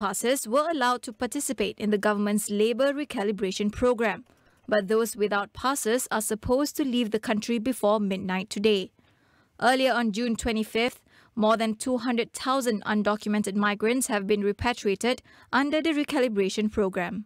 passes were allowed to participate in the government's labour recalibration program, but those without passes are supposed to leave the country before midnight today. Earlier on June 25th, more than 200,000 undocumented migrants have been repatriated under the recalibration program.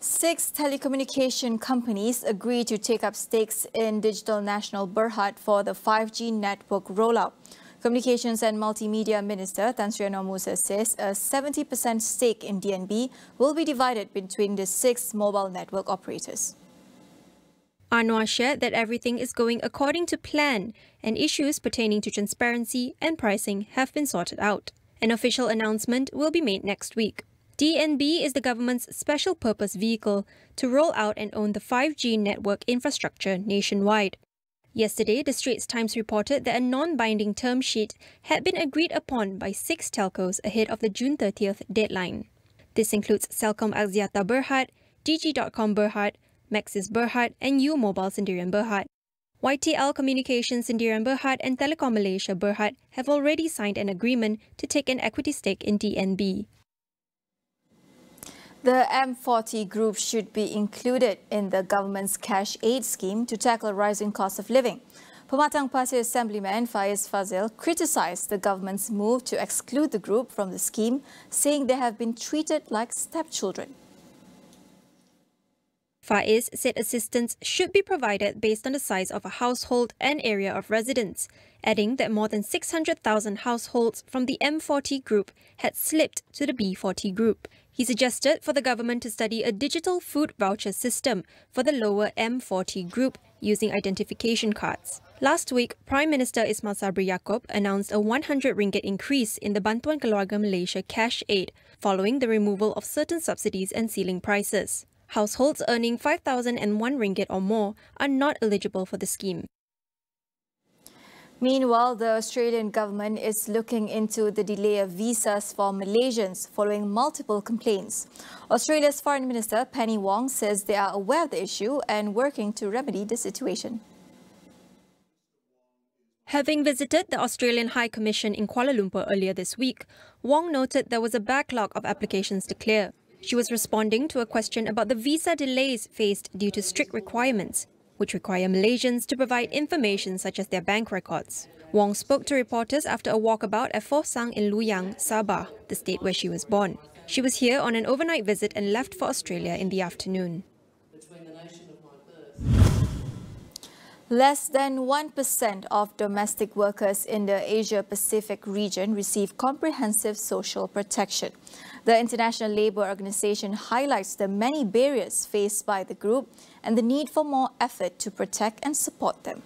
6 telecommunication companies agreed to take up stakes in Digital Nasional Berhad for the 5G network rollout. Communications and Multimedia Minister Tan Sri Anwar Musa says a 70% stake in DNB will be divided between the 6 mobile network operators. Anwar shared that everything is going according to plan and issues pertaining to transparency and pricing have been sorted out. An official announcement will be made next week. DNB is the government's special purpose vehicle to roll out and own the 5G network infrastructure nationwide. Yesterday, the Straits Times reported that a non-binding term sheet had been agreed upon by 6 telcos ahead of the June 30th deadline. This includes Celcom Axiata Berhad, Digi.com Berhad, Maxis Berhad and U Mobile Sendirian Berhad. YTL Communications Sendirian Berhad and Telekom Malaysia Berhad have already signed an agreement to take an equity stake in DNB. The M40 group should be included in the government's cash aid scheme to tackle rising cost of living. Pematang Pasir Assemblyman Faiz Fazil criticised the government's move to exclude the group from the scheme, saying they have been treated like stepchildren. Faiz said assistance should be provided based on the size of a household and area of residence, adding that more than 600,000 households from the M40 group had slipped to the B40 group. He suggested for the government to study a digital food voucher system for the lower M40 group using identification cards. Last week, Prime Minister Ismail Sabri Yaakob announced a 100 ringgit increase in the Bantuan Keluarga Malaysia cash aid following the removal of certain subsidies and ceiling prices. Households earning 5,001 ringgit or more are not eligible for the scheme. Meanwhile, the Australian government is looking into the delay of visas for Malaysians following multiple complaints. Australia's Foreign Minister Penny Wong says they are aware of the issue and working to remedy the situation. Having visited the Australian High Commission in Kuala Lumpur earlier this week, Wong noted there was a backlog of applications to clear. She was responding to a question about the visa delays faced due to strict requirements, which require Malaysians to provide information such as their bank records. Wong spoke to reporters after a walkabout at Fosang in Luyang, Sabah, the state where she was born. She was here on an overnight visit and left for Australia in the afternoon. Less than 1% of domestic workers in the Asia-Pacific region receive comprehensive social protection. The International Labour Organization highlights the many barriers faced by the group and the need for more effort to protect and support them.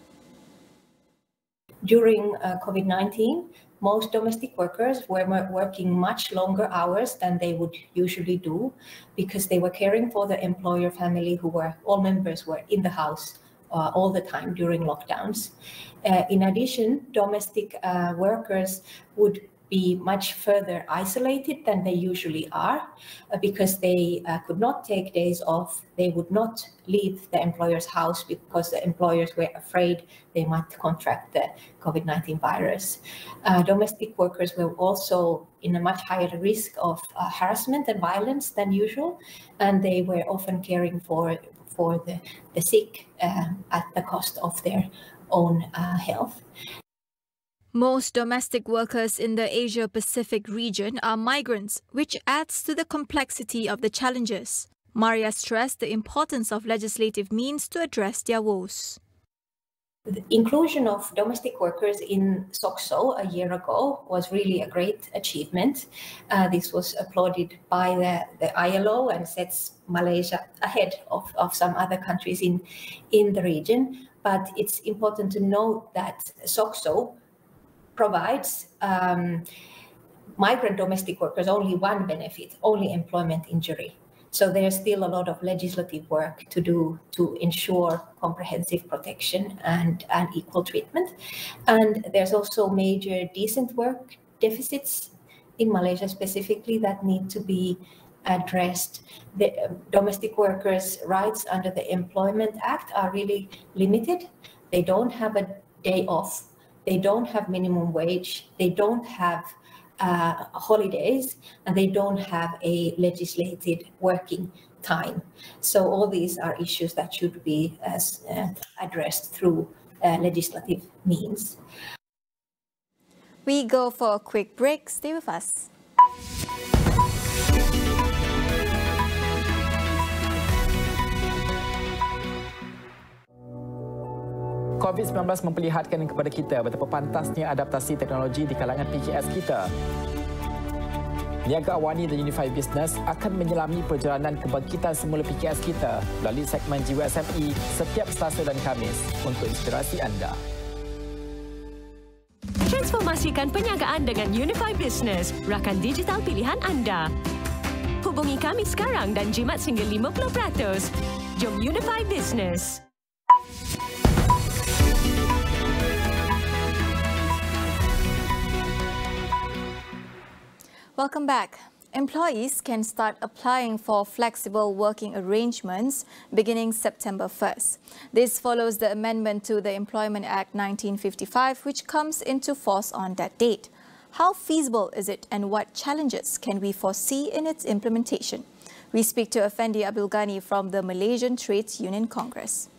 During COVID-19, most domestic workers were working much longer hours than they would usually do because they were caring for the employer family all members were in the house all the time during lockdowns. In addition, domestic workers would be much further isolated than they usually are because they could not take days off. They would not leave the employer's house because the employers were afraid they might contract the COVID-19 virus. Domestic workers were also in a much higher risk of harassment and violence than usual, and they were often caring for the sick at the cost of their own health. Most domestic workers in the Asia-Pacific region are migrants, which adds to the complexity of the challenges. Maria stressed the importance of legislative means to address their woes. The inclusion of domestic workers in SOCSO a year ago was really a great achievement. This was applauded by the ILO and sets Malaysia ahead of some other countries in the region. But it's important to note that SOCSO provides migrant domestic workers only one benefit, only employment injury. So there's still a lot of legislative work to do to ensure comprehensive protection and equal treatment. And there's also major decent work deficits in Malaysia specifically that need to be addressed. The domestic workers' rights under the Employment Act are really limited. They don't have a day off. They don't have minimum wage, they don't have holidays, and they don't have a legislated working time. So all these are issues that should be addressed through legislative means. We go for a quick break. Stay with us. COVID-19 memperlihatkan kepada kita betapa pantasnya adaptasi teknologi di kalangan PKS kita. Niaga AWANI dan Unified Business akan menyelami perjalanan kebangkitan semula PKS kita melalui segmen Jiwa SME setiap Selasa dan Khamis untuk inspirasi anda. Transformasikan perniagaan dengan Unified Business, rakan digital pilihan anda. Hubungi kami sekarang dan jimat sehingga 50%. Jom Unified Business. Welcome back. Employees can start applying for flexible working arrangements beginning September 1st. This follows the amendment to the Employment Act 1955, which comes into force on that date. How feasible is it and what challenges can we foresee in its implementation? We speak to Effendi Abdul Ghani from the Malaysian Trades Union Congress.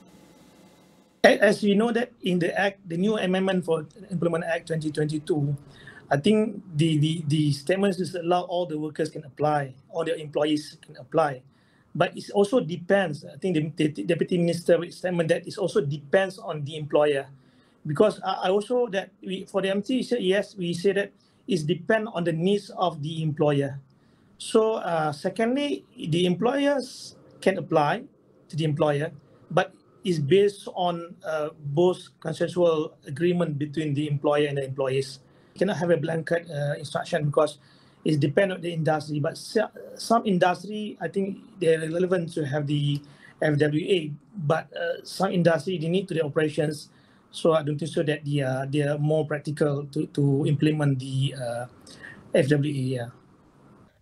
As you know that in the Act, the new amendment for Employment Act 2022, I think the statements is allow all the workers can apply, all the employees can apply. But it also depends, I think the Deputy Minister statement that it also depends on the employer. Because I also that for the MT, yes, we say that it depends on the needs of the employer. So secondly, the employers can apply to the employer, but it's based on both consensual agreement between the employer and the employees. Cannot have a blanket instruction because it depends on the industry. But some industry, I think they're relevant to have the FWA. But some industry, they need to the operations. So I don't think so that they are more practical to implement the FWA. Yeah.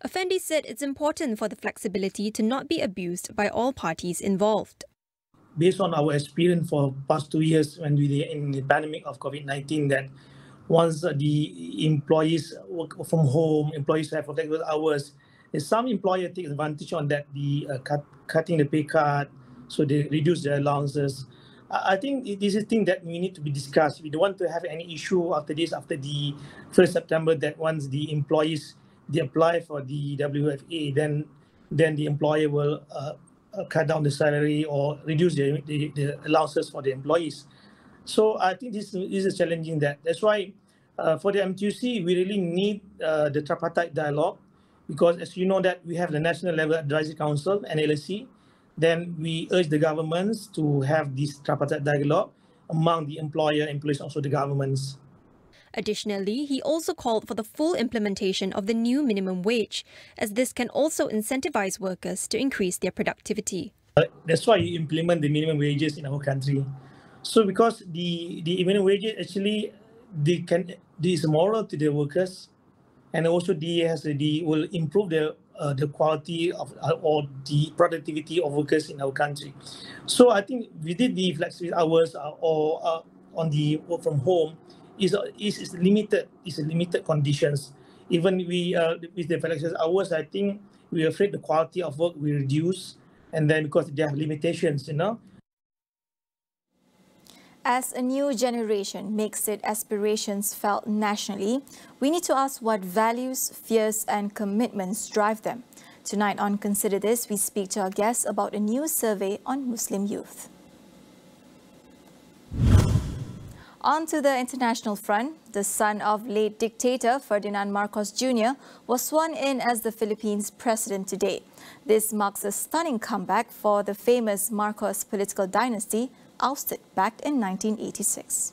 Effendi said it's important for the flexibility to not be abused by all parties involved. Based on our experience for past 2 years when we were in the pandemic of COVID-19, that once the employees work from home, employees have flexible hours, and some employer take advantage on that, the cutting the pay cut, so they reduce their allowances. I think this is a thing that we need to be discussed. We don't want to have any issue after this, after the 1st September, that once the employees, they apply for the WFA, then the employer will cut down the salary or reduce the allowances for the employees. So I think this is challenging that. That's why for the MTUC, we really need the tripartite dialogue, because as you know that we have the National Level Advisory Council and LSC. Then we urge the governments to have this tripartite dialogue among the employer, employees, also the governments. Additionally, he also called for the full implementation of the new minimum wage, as this can also incentivize workers to increase their productivity. That's why you implement the minimum wages in our country. So because the minimum wages actually is moral to the workers, and also will improve the quality of or the productivity of workers in our country. So I think within the flexible hours or on the work from home is limited. It's limited conditions. Even with the flexible hours, I think we're afraid the quality of work will reduce, and then because they have limitations, you know. As a new generation makes its aspirations felt nationally, we need to ask what values, fears and commitments drive them. Tonight on Consider This, we speak to our guests about a new survey on Muslim youth. On to the international front, the son of late dictator Ferdinand Marcos Jr. was sworn in as the Philippines president today. This marks a stunning comeback for the famous Marcos political dynasty, ousted back in 1986.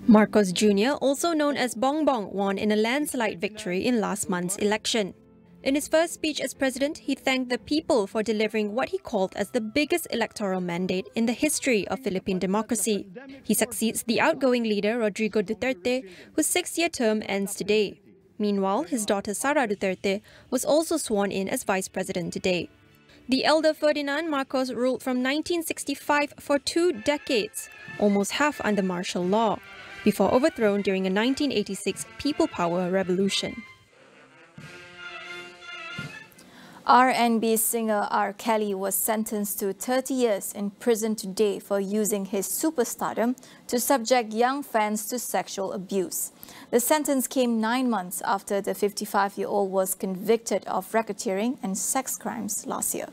Marcos Jr., also known as Bongbong, won in a landslide victory in last month's election. In his first speech as president, he thanked the people for delivering what he called as the biggest electoral mandate in the history of Philippine democracy. He succeeds the outgoing leader Rodrigo Duterte, whose 6-year term ends today. Meanwhile, his daughter Sara Duterte was also sworn in as vice president today. The elder Ferdinand Marcos ruled from 1965 for 2 decades, almost half under martial law. before overthrown during a 1986 People Power revolution. R&B singer R. Kelly was sentenced to 30 years in prison today for using his superstardom to subject young fans to sexual abuse. The sentence came 9 months after the 55-year-old was convicted of racketeering and sex crimes last year.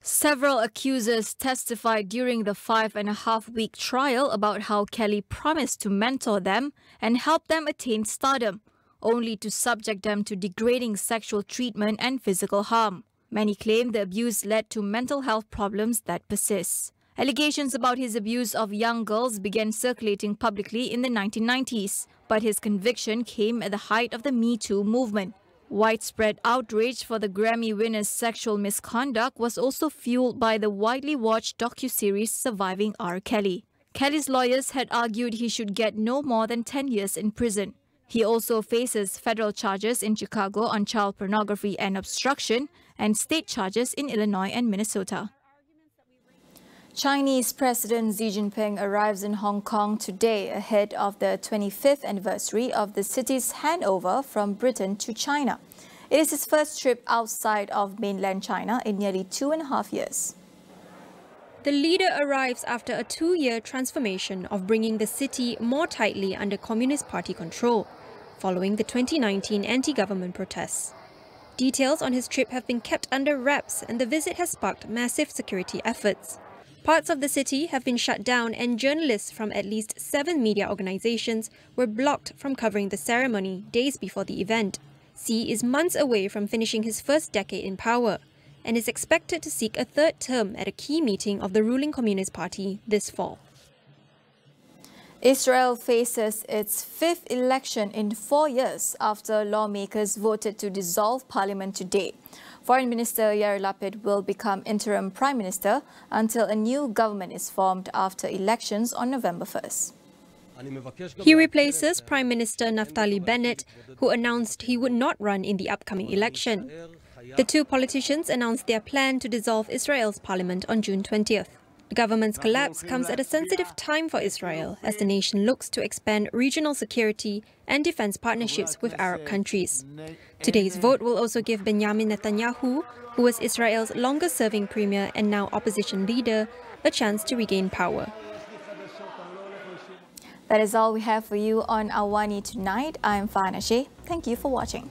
Several accusers testified during the 5.5-week trial about how Kelly promised to mentor them and help them attain stardom, only to subject them to degrading sexual treatment and physical harm. Many claim the abuse led to mental health problems that persist. Allegations about his abuse of young girls began circulating publicly in the 1990s, but his conviction came at the height of the Me Too movement. Widespread outrage for the Grammy winner's sexual misconduct was also fueled by the widely watched docuseries Surviving R. Kelly. Kelly's lawyers had argued he should get no more than 10 years in prison. He also faces federal charges in Chicago on child pornography and obstruction, and state charges in Illinois and Minnesota. Chinese President Xi Jinping arrives in Hong Kong today ahead of the 25th anniversary of the city's handover from Britain to China. It is his first trip outside of mainland China in nearly 2.5 years. The leader arrives after a 2-year transformation of bringing the city more tightly under Communist Party control, following the 2019 anti-government protests. Details on his trip have been kept under wraps, and the visit has sparked massive security efforts. Parts of the city have been shut down, and journalists from at least 7 media organizations were blocked from covering the ceremony days before the event. Xi is months away from finishing his first decade in power and is expected to seek a third term at a key meeting of the ruling Communist Party this fall. Israel faces its 5th election in 4 years after lawmakers voted to dissolve parliament today. Foreign Minister Yair Lapid will become interim prime minister until a new government is formed after elections on November 1st. He replaces Prime Minister Naftali Bennett, who announced he would not run in the upcoming election. The two politicians announced their plan to dissolve Israel's parliament on June 20th. The government's collapse comes at a sensitive time for Israel as the nation looks to expand regional security and defense partnerships with Arab countries. Today's vote will also give Benjamin Netanyahu, who was Israel's longest-serving premier and now opposition leader, a chance to regain power. That is all we have for you on AWANI tonight. I'm Farnashe. Thank you for watching.